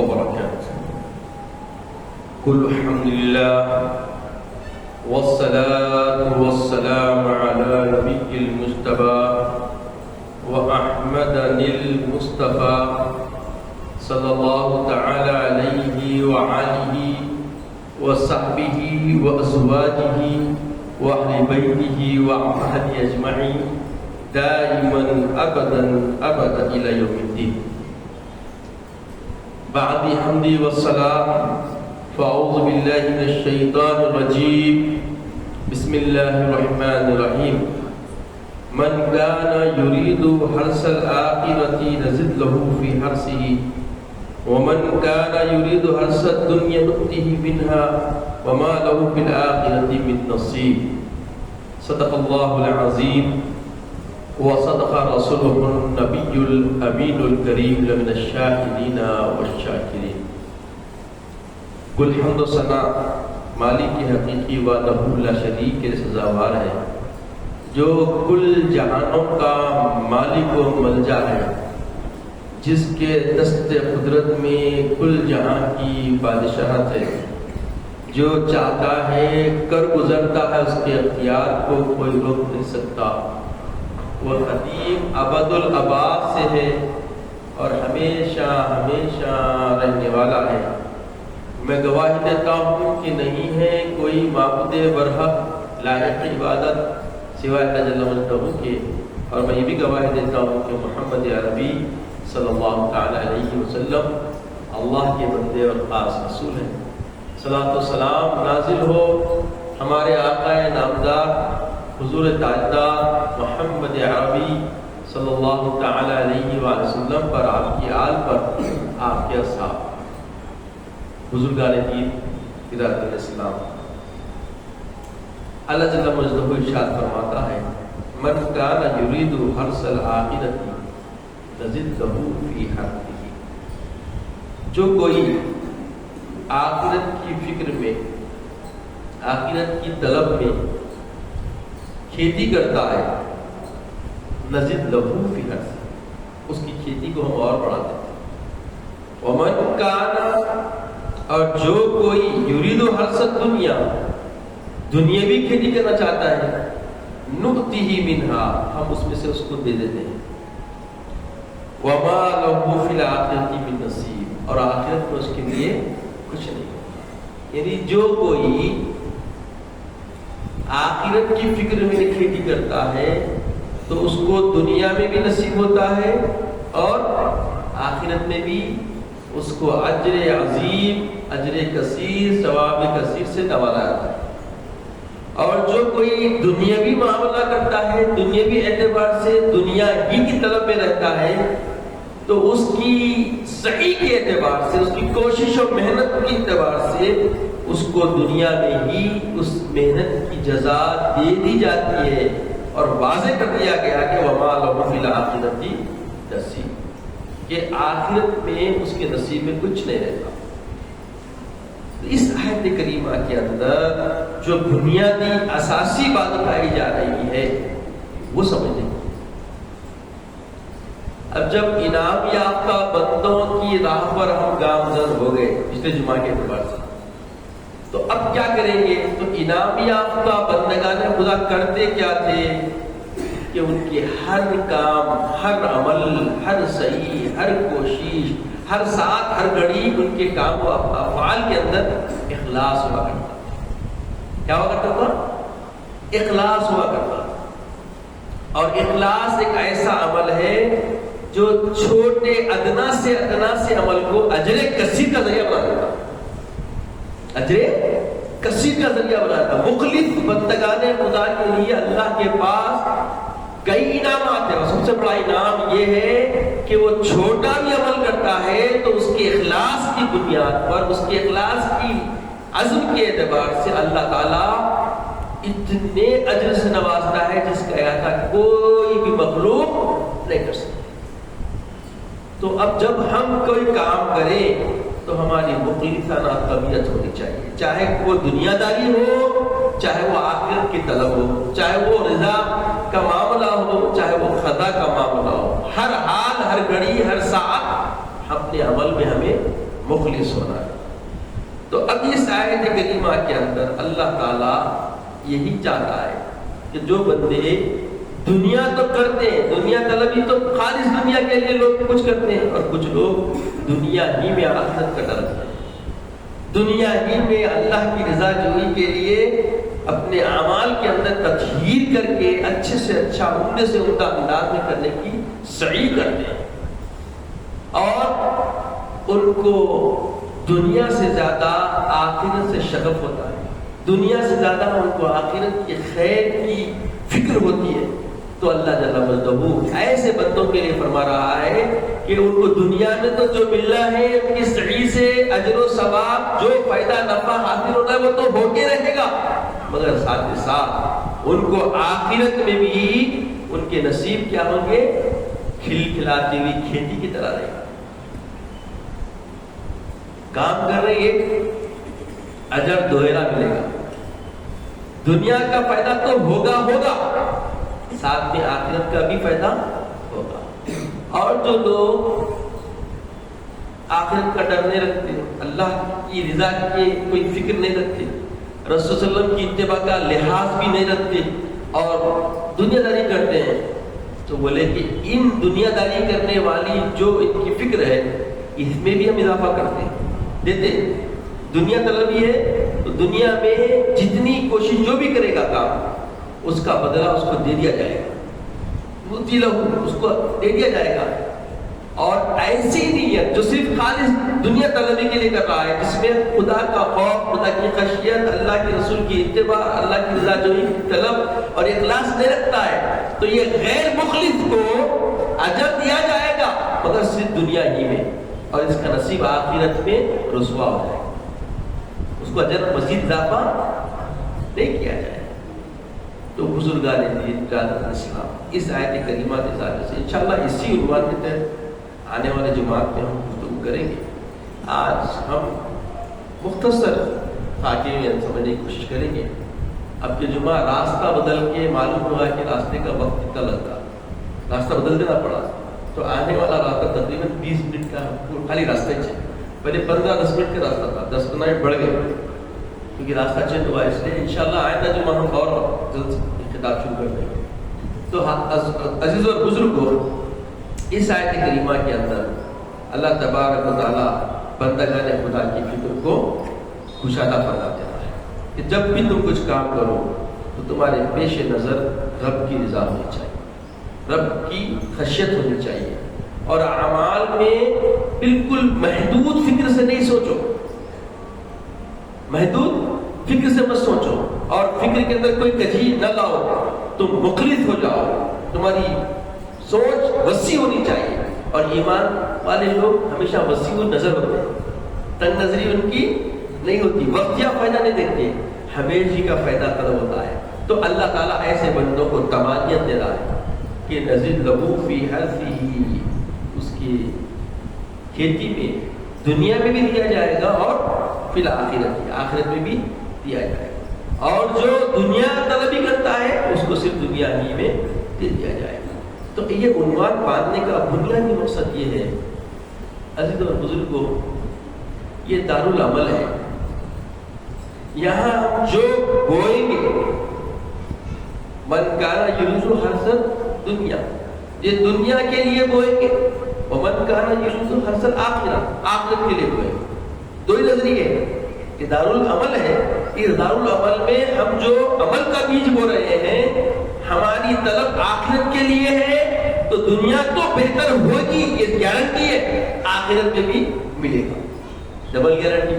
وبركاته. قل الحمد لله والصلاة والسلام على نبي المجتبى وأحمد المصطفى صلى الله تعالى عليه وعليه وصحبه وأزواجه وأهل بيته وأصحابه أجمعين دائما أبدا إلى يوم الدين. بعد حمدي والصلاة فأعوذ بالله من الشيطان الرجيم. بسم الله الرحمن الرحيم. من كان يريد حرث الآخرة نزد له في حرثه ومن كان يريد حرث الدنيا نؤته منها وما له في الآخرة من نصيب. صدق الله العظيم وصدق رسوله النبي الأمين الكريم من الشاهدين والشاكرين. کل حمد و ثنا مالک حقیقی وحدہ لا شریک کے سزاوار ہے، جو کل جہانوں کا مالک و ملجا ہے، جس کے دست قدرت میں کل جہاں کی بادشاہت ہے، جو چاہتا ہے کر گزرتا ہے، اس کے اختیار کو کوئی روک نہیں سکتا. وہ قدیم ابد الآباد سے ہے اور ہمیشہ ہمیشہ رہنے والا ہے. میں گواہی دیتا ہوں کہ نہیں ہے کوئی معبود برحق لائق عبادت سوائے اللہ جل مجدہ کے، اور میں یہ بھی گواہی دیتا ہوں کہ محمد عربی صلی اللہ تعالی علیہ وسلم اللہ کے بندے اور خاص رسول ہیں. صلاۃ و سلام نازل ہو ہمارے آقا نامدار حضور تاجدار محمد عربی صلی اللہ تعالی علیہ وآلہ وسلم پر، آپ کی آل پر، آپ کے اصحاب، بزرگان دین، ادارت الاسلام. اللہ جل مجدہ ارشاد فرماتا ہے: من کان یرید حرث الآخرۃ نزد لہ فی حرثہ. جو کوئی آخرت کی فکر میں، آخرت کی طلب میں کھیتی کرتا ہے، نزد لہ فی حرثہ، اس کی کھیتی کو ہم اور بڑھا دیتے ہیں. ومن کان، اور جو کوئی یرید حرث الدنیا، دنیاوی کھیتی کرنا چاہتا ہے، نؤتہ منہا، ہم اس میں سے اس کو دے دیتے ہیں. وما لہ فی الآخرۃ من نصیب، اور آخرت میں اس کے لیے کچھ نہیں. یعنی جو کوئی آخرت کی فکر میں کھیتی کرتا ہے تو اس کو دنیا میں بھی نصیب ہوتا ہے اور آخرت میں بھی اس کو اجر عظیم، اجر کثیر، ثواب کثیر سے نوازا جاتا ہے. اور جو کوئی دنیاوی معاملہ کرتا ہے، دنیاوی اعتبار سے دنیا ہی کی طلب میں رہتا ہے، تو اس کی سعی کے اعتبار سے، اس کی کوشش و محنت کے اعتبار سے اس کو دنیا میں ہی اس محنت کی جزا دے دی جاتی ہے. اور واضح کر دیا گیا کہ وما لہ فی الآخرۃ نصیب، کہ آخرت میں اس کے نصیب میں کچھ نہیں رہتا. اس آیت کریمہ کے اندر جو بنیادی اساسی بات بتائی جا رہی ہے وہ سمجھیں. اب جب انعام یافتہ بندوں کی راہ پر ہم گامزن ہو گئے پچھلے جمعہ کے اعتبار سے، تو اب کیا کریں گے؟ تو انعام یافتہ بندگان خدا کرتے کیا تھے کہ ان کے ہر کام، ہر عمل، ہر صحیح، ہر کوشش، ہر ساتھ، ہر گھڑی ان کے کام و افعال کے اندر اخلاص ہوا کرتا. کیا ہوا کرتا تھا؟ اخلاص ہوا کرتا. اور اخلاص ایک ایسا عمل ہے جو چھوٹے ادنا سے عمل کو اجر کثیر کا ذریعہ بنا دیتا. اجر کثیر کا ذریعہ بناتا. مخلص بندگان خدا کے لیے اللہ کے پاس کئی انعامات ہیں، اور سب سے بڑا انعام یہ ہے کہ وہ چھوٹا بھی عمل کرتا ہے تو اس کے اخلاص کی بنیاد پر، اس کے اخلاص کی عزم کے اعتبار سے اللہ تعالیٰ اتنے اجر سے نوازتا ہے جس کا احاطہ کوئی بھی مخلوق نہیں کر سکتا. تو اب جب ہم کوئی کام کریں تو ہماری مخلصانہ طبیعت ہونی چاہیے، چاہے وہ دنیا داری ہو، چاہے وہ آخرت کی طلب ہو، چاہے وہ رضا کا معاملہ ہو، چاہے وہ خدا کا معاملہ ہو. ہر حال، ہر گھڑی، ہر ساعت اپنے عمل میں ہمیں مخلص ہونا ہے۔ تو اب اس آیت کریمہ کے اندر اللہ تعالیٰ یہی چاہتا ہے کہ جو بندے دنیا تو کرتے ہیں، دنیا طلبی تو خالص دنیا کے لیے لوگ کچھ کرتے ہیں، اور کچھ لوگ دنیا ہی میں آخرت کا ڈر رکھتے ہیں، دنیا ہی میں اللہ کی رضا جوئی کے لیے اپنے اعمال کے اندر تطہیر کر کے اچھے سے اچھا عمدے سے عمدہ انداز میں کرنے کی سعی کرتے ہیں، اور ان کو دنیا سے زیادہ آخرت سے شغف ہوتا ہے، دنیا سے زیادہ ان کو آخرت کے خیر کی فکر ہوتی ہے۔ تو اللہ جل وعلا ایسے بندوں کے لیے فرما رہا ہے کہ ان کو دنیا میں تو جو مل رہا ہے ان کی سعی سے اجر و ثواب، جو فائدہ نفع حاصل ہوتا ہے وہ تو ہوتے رہے گا، مگر ساتھ ہی ساتھ ان کو آخرت میں بھی ان کے نصیب کیا ہوں گے؟ کھل کھلاتی ہوئی کھیتی کی طرح رہے گا، کام کر رہے ایک اجر دوہرا ملے گا، دنیا کا فائدہ تو ہوگا ساتھ میں آخرت کا بھی فائدہ ہوگا۔ اور جو لوگ آخرت کا ڈر نہیں رکھتے، اللہ کی رضا کی کوئی فکر نہیں رکھتے، رسول صلی اللہ علیہ وسلم کی اتباع کا لحاظ بھی نہیں رکھتے اور دنیا داری کرتے ہیں، تو بولے کہ ان دنیا داری کرنے والی جو ان کی فکر ہے اس میں بھی ہم اضافہ کرتے ہیں، دیتے ہیں۔ دنیا طلبی ہے تو دنیا میں جتنی کوشش جو بھی کرے گا کام، اس کا بدلہ اس کو دے دیا جائے گا، مُؤْتِي لَهُ، اس کو دے دیا جائے گا۔ اور ایسی نیت جو صرف خالص دنیا طلبی کے لیے کر رہا ہے، جس میں خدا کا خوف، خدا کی خشیت، اللہ کے رسول کی اتباع، اللہ کی رضا جوئی کی طلب اور اخلاص نہیں رکھتا ہے، تو یہ غیر مخلص کو اجر دیا جائے گا مگر صرف دنیا ہی میں، اور اس کا نصیب آخرت میں رسوا ہو جائے گا، اس کو اجر مزید اضافہ نہیں کیا جائے۔ تو بزرگان دین قیادت اسلام اس آیت کریمہ کے ذریعے سے انشاءاللہ اسی عنوان کے تحت آنے والے جماعت میں ہم گفتگو کریں گے۔ آج ہم مختصر خاکے میں سمجھنے کی کوشش کریں گے۔ اب کہ جمعہ راستہ بدل کے معلوم ہوا کہ راستے کا وقت کتنا لگتا، راستہ بدل دینا پڑا، تو آنے والا راستہ تقریباً 20 منٹ کا خالی راستہ ہی چاہیے، پہلے 15-10 منٹ کا راستہ تھا، 10 منٹ بڑھ گئے کیونکہ راستہ چینج ہوا، اس لیے انشاءاللہ آئندہ جمعہ ہم اور جلد خطاب شروع کر دیں گے۔ تو عزیز اور بزرگوں، اس آیت کریمہ کے اندر اللہ تبارک و تعالیٰ بندگان خدا کی فکر کو کشادہ فرما دیتا ہے کہ جب بھی تم کچھ کام کرو تو تمہارے پیش نظر رب کی رضا ہونی چاہیے، رب کی خشیت ہونی چاہیے، اور اعمال میں بالکل محدود فکر سے نہیں سوچو، محدود فکر سے مت سوچو، اور فکر کے اندر کوئی کجی نہ لاؤ، تم مخلص ہو جاؤ، تمہاری سوچ وسیع ہونی چاہیے۔ اور ایمان والے لوگ ہمیشہ وسیع نظر ہوتے ہیں، تنگ نظری ان کی نہیں ہوتی، وقتیہ فائدہ نہیں دیکھتے، ہمیشہ کا فائدہ طلب ہوتا ہے۔ تو اللہ تعالیٰ ایسے بندوں کو تمانیت دے رہا ہے کہ نزد لہو فی حرثہ، اس کی کھیتی میں دنیا میں بھی دیا جائے گا اور فی الآخرت، آخرت میں بھی دیا جائے گا، اور جو دنیا طلبی کرتا ہے اس کو صرف دنیا ہی میں دے دیا جائے گا۔ تو یہ عنوان باندھنے کا بنیادی مقصد یہ ہے عزیز اور بزرگوں، یہ دارالعمل ہے، یہاں ہم جو بوئیں گے، من کان یرجو حرث دنیا، یہ دنیا کے لیے بوئیں گے، ومن کان یرجو حرث الآخرہ، آخرت کے لیے بوئیں گے۔ دو ہی نظریے ہیں، یہ دارالعمل ہے، اس دارالعمل میں ہم جو عمل کا بیج بو رہے ہیں، ہماری طلب آخرت کے لیے ہے، تو دنیا تو بہتر ہوگی، یہ گارنٹی ہے، آخرت میں بھی ملے گا، ڈبل گارنٹی۔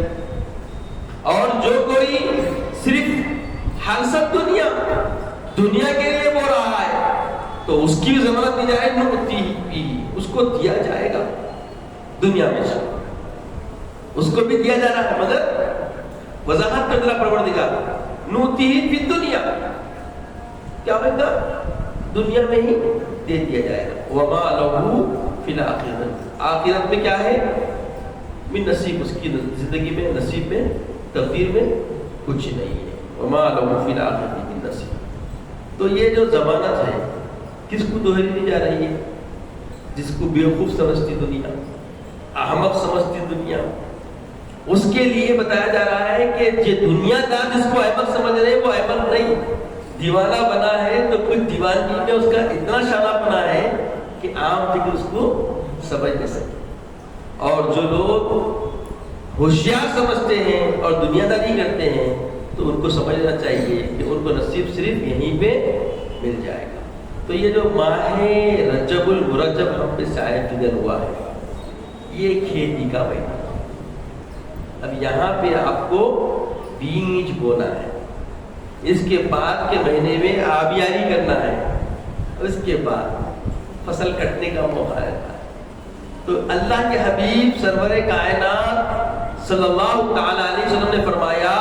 اور جو کوئی صرف حرث دنیا، دنیا کے لیے بو رہا ہے، تو اس کی ضمانت دی جائے، اس کو دیا جائے گا دنیا میں، اس کو بھی دیا جا رہا ہے، مگر وضاحت کر دیا پروردگار، نوتیہ فی الدنیا، کیا ہوگا؟ دنیا میں ہی دے دیا جائے گا، وما لہ فی الآخرۃ، آخرت میں کیا ہے؟ من نصیب، اس کی زندگی میں، نصیب میں، تقدیر میں کچھ نہیں ہے، وما لہ فی الآخرۃ من نصیب۔ تو یہ جو ضمانت ہے کس کو دوہری دی جا رہی ہے؟ جس کو بیوقوف سمجھتی دنیا، احمق سمجھتی دنیا، اس کے لیے بتایا جا رہا ہے کہ یہ دنیا دار جس کو احمق سمجھ رہے ہیں وہ احمق نہیں، دیوانہ بنا ہے تو کچھ دیوانگی میں اس کا اتنا شانہ بنا ہے کہ عام فکر اس کو سمجھ نہیں سکتے. اور جو لوگ ہوشیار سمجھتے ہیں اور دنیا داری کرتے ہیں تو ان کو سمجھنا چاہیے کہ ان کو نصیب صرف یہیں پہ مل جائے گا. تو یہ جو ماہ رجب المرجب ہم پہ شاید فکر ہوا ہے، یہ کھیتی کا مہینہ. اب یہاں پہ آپ کو بیج بونا ہے، اس کے بعد کے مہینے میں آبیاری کرنا ہے، اس کے بعد فصل کٹنے کا موقع رہتا ہے. تو اللہ کے حبیب سرور کائنات صلی اللہ تعالی علیہ وسلم نے فرمایا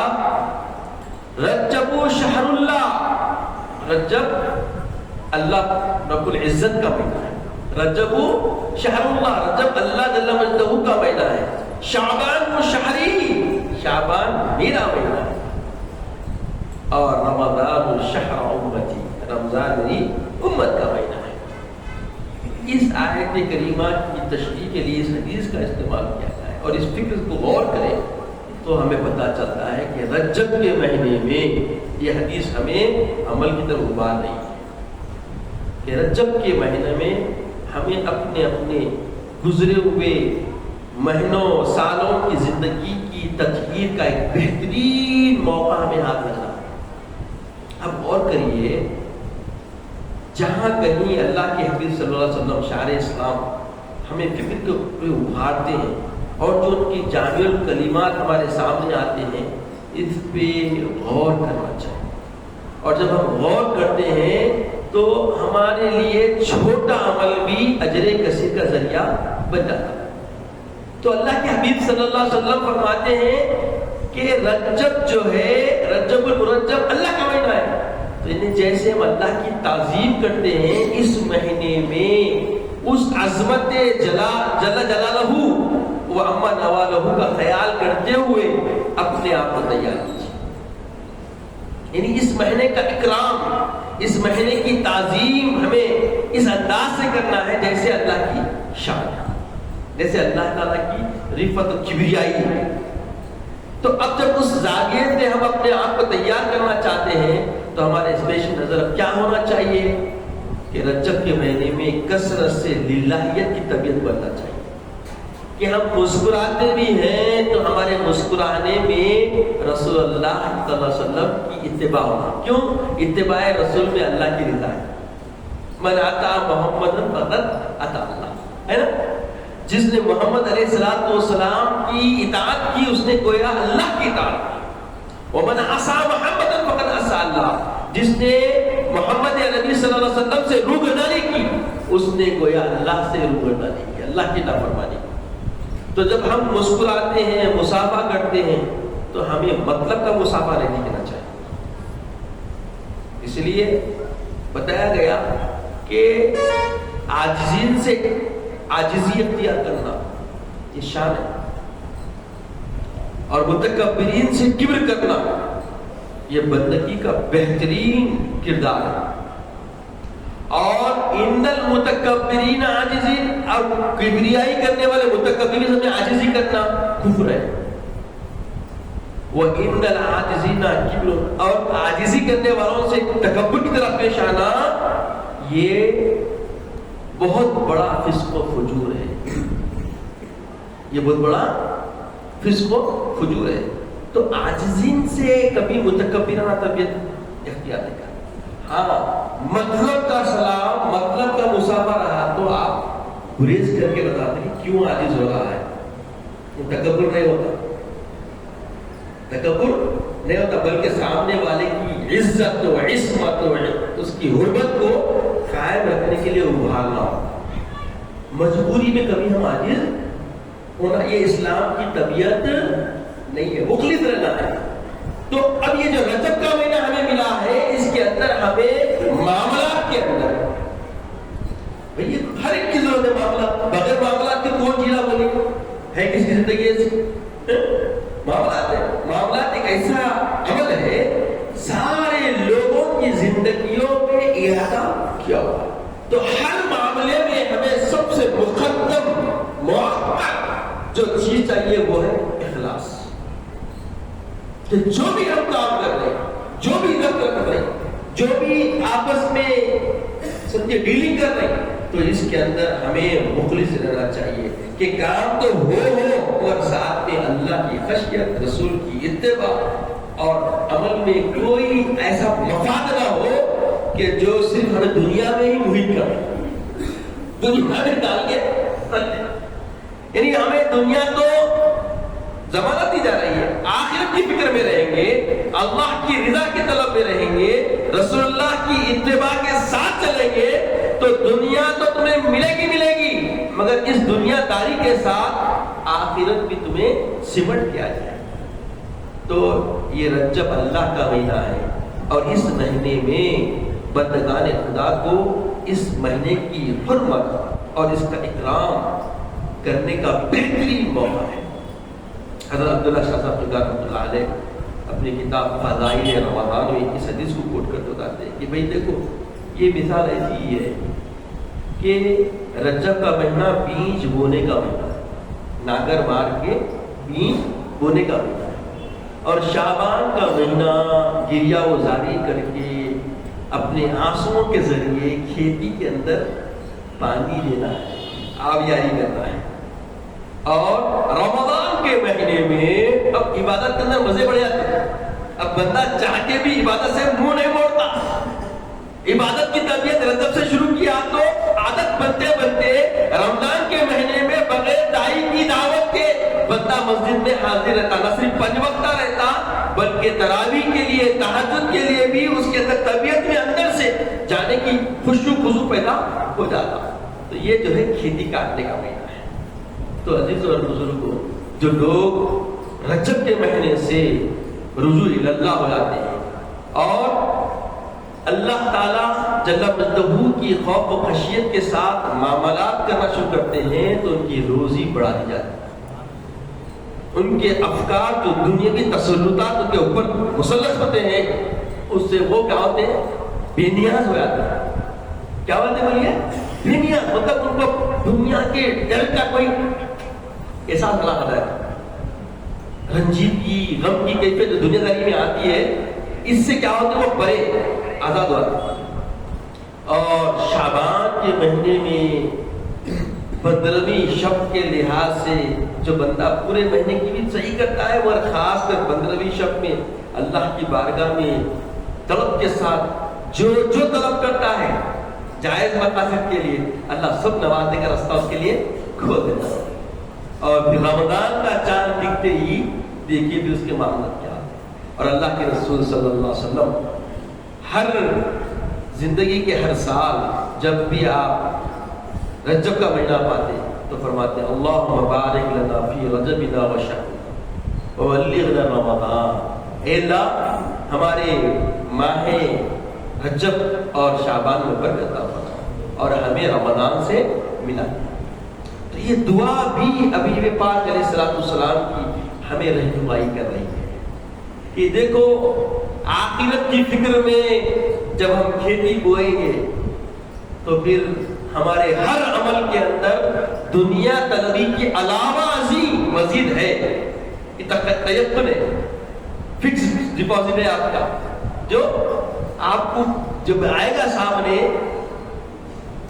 رجب شہر اللہ، رجب اللہ رب العزت کا مہینہ ہے. رجب شہر اللہ، رجب اللہ جل مجدہ کا مہینہ ہے. شعبان شہری، شعبان میرا مہینہ ہے. اور رمضان شہر امتی، رمضان میری امت کا مہینہ ہے. اس آیت کریمہ کی تشریح کے لیے اس حدیث کا استعمال کیا جائے اور اس فکر کو غور کریں تو ہمیں پتہ چلتا ہے کہ رجب کے مہینے میں یہ حدیث ہمیں عمل کی طرف ابھار رہی ہے کہ رجب کے مہینے میں ہمیں اپنے اپنے گزرے ہوئے مہینوں سالوں کی زندگی کی تطہیر کا ایک بہترین موقع ہمیں ہاتھ لگا ہے. اب غور کریے، جہاں کہیں اللہ کے حبیب صلی اللہ علیہ وسلم شاعر اسلام ہمیں فکر کے ابھارتے ہیں اور جو ان کی جامع الکلمات ہمارے سامنے آتے ہیں اس پہ غور کرنا چاہیے. اور جب ہم غور کرتے ہیں تو ہمارے لیے چھوٹا عمل بھی اجر کثیر کا ذریعہ بن جاتا ہے. تو اللہ کے حبیب صلی اللہ علیہ وسلم فرماتے ہیں کہ رجب جو ہے، رجب المرجب اللہ کا مہینہ ہے. تو انہیں جیسے ہم اللہ کی تعظیم کرتے ہیں اس مہینے میں اس عظمت جل جلالہ و عما نوالہ کا خیال کرتے ہوئے اپنے آپ کو تیار کیجیے. یعنی اس مہینے کا اکرام، اس مہینے کی تعظیم ہمیں اس انداز سے کرنا ہے جیسے اللہ کی شان ہے، جیسے اللہ تعالیٰ کی رفعت و کبریائی ہے. تو اب جب اس زاویے سے ہم اپنے آپ کو تیار کرنا چاہتے ہیں تو ہمارے اس پیش نظر اب کیا ہونا چاہیے کہ رجب کے مہینے میں کثرت سے للہیت کی طبیعت بننا چاہیے کہ ہم مسکراتے بھی ہیں تو ہمارے مسکرانے میں رسول اللہ صلی اللہ علیہ وسلم کی اتباع ہونا. کیوں؟ اتباع رسول میں اللہ کی رضا ہے. من اطاع محمد فقد اطاع اللہ، ہے نا. جس نے محمد علیہ السلام کی اطاعت کی اس نے گویا اللہ کی اطاعت کی. ومن عصى محمد فقد عصى اللہ، جس نے محمد نبی صلی اللہ علیہ وسلم سے روگردانی کی اس نے گویا اللہ سے روگردانی کی، اللہ کی نافرمانی کی. تو جب ہم مسکراتے ہیں، مصافحہ کرتے ہیں تو ہمیں مطلب کا مصافحہ نہیں کرنا چاہیے. اس لیے بتایا گیا کہ عاجزین سے عاجزی اختیار کرنا یہ شان ہے، اور متکبرین سے کبر کرنا یہ بندگی کا بہترین کردار ہے. اور ان المتکبرین عاجزین، اور کبریائی کرنے والے متکبرین سے عاجزی کرنا کفر ہے. وَإِنَّ الْعَاجِزِينَ كِبْرٌ، اور عاجزی کرنے والوں سے تکبر کی طرف پیش آنا یہ بہت بڑا فسق و فجور ہے. یہ بہت بڑا فسق و فجور ہے. تو عاجزین سے کبھی متکبرانہ طبیعت اختیار نہیں کرنا. ہاں مطلب کا سلام، مطلب کا مصافحہ رہا تو آپ گریز کر کے بتاتے ہیں کیوں عاجز ہو رہا ہے. یہ تکبر نہیں ہوتا، تکبر نہیں ہوتا، بلکہ سامنے والے کی عزت و عصمت و اس کی حرمت کو قائم رکھنے کے لیے ابھارنا ہوتا. مجبوری میں کبھی ہم عاجز ہونا یہ اسلام کی طبیعت نہیں ہے، مخلص رہنا ہے. تو اب یہ جو رجب کا مہینہ ہمیں ملا ہے اس کے اندر ہمیں معاملات کے اندر بھئی ہر ایک کی ضرورت ہے. معاملات بغیر معاملات کے کون جینا بولے ہے کسی کی زندگی ایسی؟ معاملات ہے. معاملات ایک ایسا عمل ہے سارے لوگوں کی زندگیوں میں احاطہ کیا ہوا. تو ہر معاملے میں ہمیں سب سے مقدم موقع جو چیز چاہیے وہ ہے اخلاص، کہ جو بھی ہم کام کر رہے ہیں، جو بھی ذکر کر رہے ہیں، جو بھی آپس میں سمجھے ڈیلنگ کر رہے ہیں، تو اس کے اندر ہمیں مخلص رہنا چاہیے کہ کام تو ہو اور ساتھ میں اللہ کی خشیت، رسول کی اتباع اور عمل میں کوئی ایسا مفاد نہ ہو کہ جو صرف ہمیں دنیا میں ہی محیط کرے، دنیا میں ڈال کے، یعنی ہمیں دنیا تو ضمانت دی جا رہی ہے، آخرت کی فکر میں رہیں گے، اللہ کی رضا کی طلب میں رہیں گے، رسول اللہ کی اتباع کے ساتھ چلیں گے، تو دنیا تو تمہیں ملے گی مگر اس دنیا داری کے ساتھ آخرت بھی تمہیں سمٹ کیا جائے۔ تو یہ رجب اللہ کا مہینہ ہے اور اس مہینے میں بندگان خدا کو اس مہینے کی حرمت اور اس کا اکرام کرنے کا بہترین موقع ہے۔ حضرت عبداللہ شاہ صاحب رحمۃ اللہ علیہ اپنی کتاب فضائل رمضان میں اس حدیث کو کوٹ کرتے بتاتے ہیں کہ بھئی دیکھو یہ مثال ایسی ہی ہے کہ رجب کا مہینہ بیج بونے کا مہینہ ہے، ناگر مار کے بیج بونے کا مہینہ ہے، اور شعبان کا مہینہ گریا و زاری کر کے اپنے آنسوؤں کے ذریعے کھیتی کے اندر پانی دینا ہے، آبیاری کرنا ہے، اور رمضان کے مہینے میں اب عبادت کے اندر مزے بڑھ جاتے ہیں، اب بندہ چاہ کے بھی عبادت سے منہ نہیں موڑتا، عبادت کی طبیعت رجب سے شروع کیا تو عادت بنتے بنتے رمضان کے مہینے میں بغیر دائی کی دعوت کے بندہ مسجد میں حاضر رہتا، نہ صرف 5 وقتہ رہتا بلکہ تراویح کے لیے، تہجد کے لیے بھی اس کے اندر طبیعت میں اندر سے جانے کی خوشو خضو پیدا ہو جاتا۔ تو یہ جو ہے کھیتی کاٹنے کا مہینہ ہے۔ تو عزیز اور بزرگوں، جو لوگ رجب کے مہینے سے رجوع اللہ ہو جاتے ہیں اور اللہ تعالیٰ جل مجدہ کی خوف و خشیت کے ساتھ معاملات کرنا شروع کرتے ہیں تو ان کی روزی بڑھا دی جاتی ہے، ان کے افکار جو دنیا کی تسلطات ان کے اوپر مسلط ہوتے ہیں اس سے وہ کیا ہوتے ہیں؟ بے نیاز ہو جاتے ہیں۔ کیا ہوتے ہیں بولیے؟ بے نیاز، مطلب ان کو دنیا کے ڈر کا کوئی احساس نہ ہوتا ہے، رنجیدگی غم کی کیفیت جو دنیا داری میں آتی ہے اس سے کیا ہوتا ہے؟ وہ پرے آزاد ہو جاتا ہے۔ اور شعبان کے مہینے میں 15ویں شب کے لحاظ سے جو بندہ پورے مہینے کی بھی صحیح کرتا ہے مگر خاص کر 15ویں شب میں اللہ کی بارگاہ میں طلب کے ساتھ جو طلب کرتا ہے جائز مقاصد کے لیے اللہ سب نوازنے کا رستہ اس کے لیے کھول دیتا ہے۔ اور پھر رمضان کا چاند دکھتے ہی دیکھیے بھی اس کے معاملات کیا ہے۔ اور اللہ کے رسول صلی اللہ علیہ وسلم ہر زندگی کے ہر سال جب بھی آپ رجب کا مہینہ پاتے تو فرماتے ہیں اللہم بارک لنا فی رجبنا و شہرنا وبلغنا رمضان، اے اللہ ہمارے ماہ رجب اور شعبان میں برکت عطا فرما اور ہمیں رمضان سے ملا۔ تو یہ دعا بھی ابھی پاک علیہ الصلوۃ والسلام کی ہمیں رہنمائی کر رہی ہے کہ دیکھو آخرت کی فکر میں جب ہم کھیتی بوئیں گے تو پھر ہمارے ہر عمل کے اندر دنیا طلبی کے علاوہ عظیم مزید ہے، تیقن ہے، فکس ڈپازٹ ہے آپ کا، جو آپ کو جب آئے گا سامنے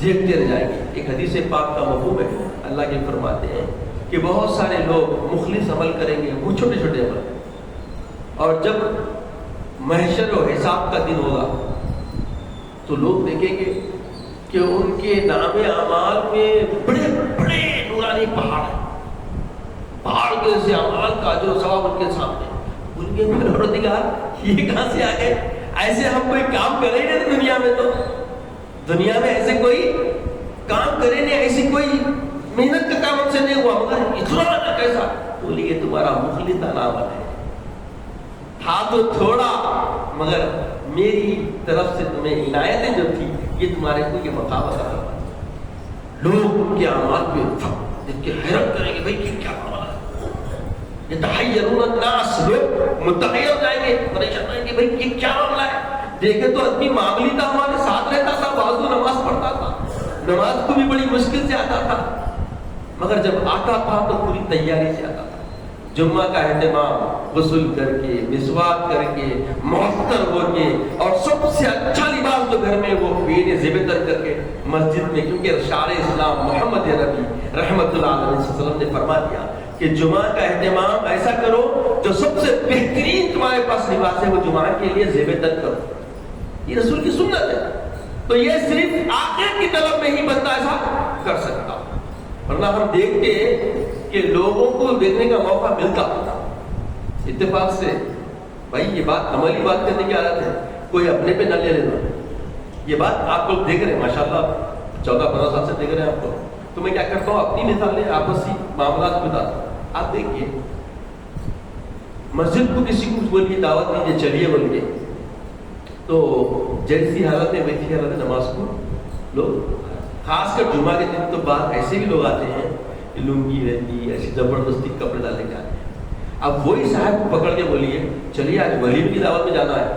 دیکھتے رہ جائیں گے۔ ایک حدیث پاک کا مفہوم ہے، اللہ کے فرماتے ہیں کہ بہت سارے لوگ مخلص عمل کریں گے، وہ چھوٹے چھوٹے عمل، اور جب محشر و حساب کا دن ہوگا تو لوگ دیکھیں گے کہ ان کے نام اعمال میں بڑے بڑے نورانی پہاڑ ہیں، پہاڑ کے سے اعمال کا جو ثواب ان کے سامنے، ان کے پروردگار یہ کہاں سے آ گئے؟ ایسے ہم کوئی کام کرے نہیں دنیا میں، تو دنیا میں ایسے کوئی کام کرے نہیں، ایسی کوئی محنت کا کام ہم سے نہیں ہوا مگر اتنا کیسا؟ بولیے یہ تمہارا مخلصانہ عمل ہے، تھا تو تھوڑا مگر میری طرف سے تمہیں عنایتیں جو تھی یہ تمہارے کو یہ مقابلہ کرا۔ لوگ ان کے اعمال پہ جن کے حیرت کریں گے بھائی یہ کیا معاملہ ہے، یتحیرون الناس، لوگ متحیر ہو جائیں گے، پریشان رہیں گے بھائی یہ کیا معاملہ ہے۔ دیکھے تو آدمی معاملی تھا، ہمارے ساتھ رہتا تھا، بعض نماز پڑھتا تھا، نماز کو بھی بڑی مشکل سے آتا تھا مگر جب آتا تھا تو پوری تیاری سے آتا تھا۔ جمعہ کا اہتمام غسل کر کے، مسواک کر کے، معطر ہو کے، اور سب سے اچھا لباس جو گھر میں وہ پہنے زیب تر کر کے مسجد میں، کیونکہ شعار اسلام محمد نبی رحمت اللہ علیہ وسلم نے فرما دیا کہ جمعہ کا اہتمام ایسا کرو جو سب سے بہترین تمہارے پاس لباس ہے وہ جمعہ کے لیے زیب تر کرو. یہ رسول کی سنت ہے. تو یہ صرف آخرت کی طلب میں ہی بندہ ایسا کر سکتا، ورنہ ہم دیکھتے کہ لوگوں کو دیکھنے کا موقع ملتا اتفاق سے. بھائی یہ بات عملی بات کرنے کی عادت ہے، کوئی اپنے پہ نہ لے لینا. یہ بات آپ لوگ دیکھ رہے ہیں ماشاءاللہ 14-15 سال سے دیکھ رہے ہیں آپ کو. تو میں کیا کرتا ہوں اپنی مثالیں آپسی معاملات بتا. آپ دیکھیے مسجد کو کسی کو بولیے دعوت دیجیے چلیے بولیے، تو جیسی حالت میں ویسی حالت میں نماز کو لوگ، خاص کر جمعہ کے دن تو بعد ایسے بھی لوگ آتے ہیں کہ لنگی رہتی ایسی زبردستی کپڑے ڈال کے آتے ہیں. اب وہی صاحب کو پکڑ کے بولیے چلیے آج ولیم کی دعوت میں جانا ہے،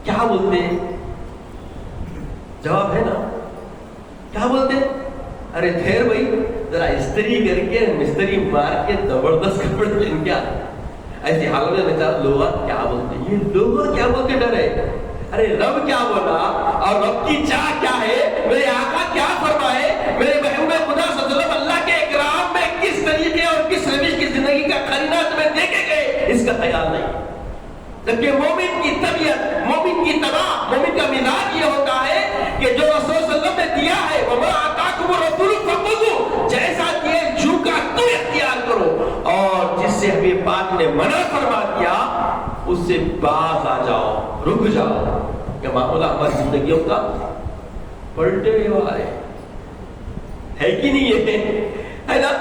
کیا بولتے ہیں؟ جواب ہے نا کیا بولتے ہیں؟ ارے ٹھہر بھائی ذرا استری کر کے مستری مار کے زبردست کپڑے پہن کے آتے. ایسی حالت میں بیچارہ لوگ کیا بولتے ہیں، یہ لوگ کیا بولتے ڈرے. ارے رب کیا بولا اور رب کی چاہ کیا ہے، میرے آقا کیا فرمائے، میرے محبوب خدا صلی اللہ علیہ وسلم اللہ کے اکرام میں کس طریقے اور کس روش کی زندگی کا قرینہ تمہیں دیکھے گئے، اس کا خیال نہیں. جبکہ مومن کی طبیعت، مومن کی طبع، مومن کا مزاج یہ ہوتا ہے کہ جو رسول صلی اللہ علیہ وسلم نے دیا ہے وما آتاکم الرسول فخذوہ، جیسا دیے جو کا تو اختیار کرو، اور جس سے حبیب پاک نے منع فرما دیا اس سے باز آ جاؤ، رک جاؤ. کہ معاملہ ہماری زندگیوں کا پلٹے ہوا ہے کہ نہیں ہے نا.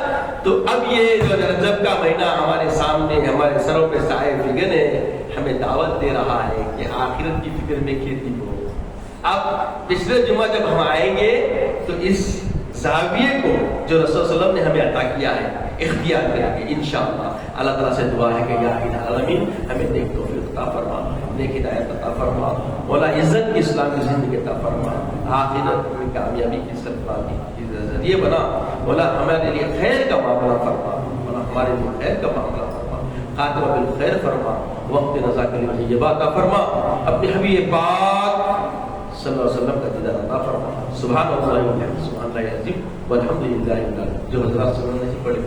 تو اب یہ جو رجب کا مہینہ ہمارے سامنے ہمارے سروں پہ سائے فکر ہے، ہمیں دعوت دے رہا ہے کہ آخرت کی فکر میں کھیتی ہو. اب پچھلے جمعہ جب ہم آئیں گے تو اس زاویے کو جو رسول صلی اللہ علیہ وسلم نے ہمیں عطا کیا ہے اختیار کریں گے انشاءاللہ. اللہ تعالیٰ سے دعا ہے کہ یا الہ العالمین ہمیں نیک توفیق عطا فرما، نیک ہدایت عطا فرما، مولا عزت کی اسلامی زندگی عطا فرما، آخرت میں کامیابی کی سرفرازی کے ذریعے بنا. مولا ہمارے لیے خیر کا معاملہ فرما، مولا ہمارے لیے خیر کا معاملہ فرما، خاتمہ بالخیر فرما، وقت رضا کے لیے طیبہ عطا فرما. اپنے حبیب پاک صلی اللہ علیہ وسلم کا دیدار عطا فرما. سبحان اللہ و بحمدہ، سبحان اللہ العظیم والحمد للہ. جو حضرات سننے سے پڑھے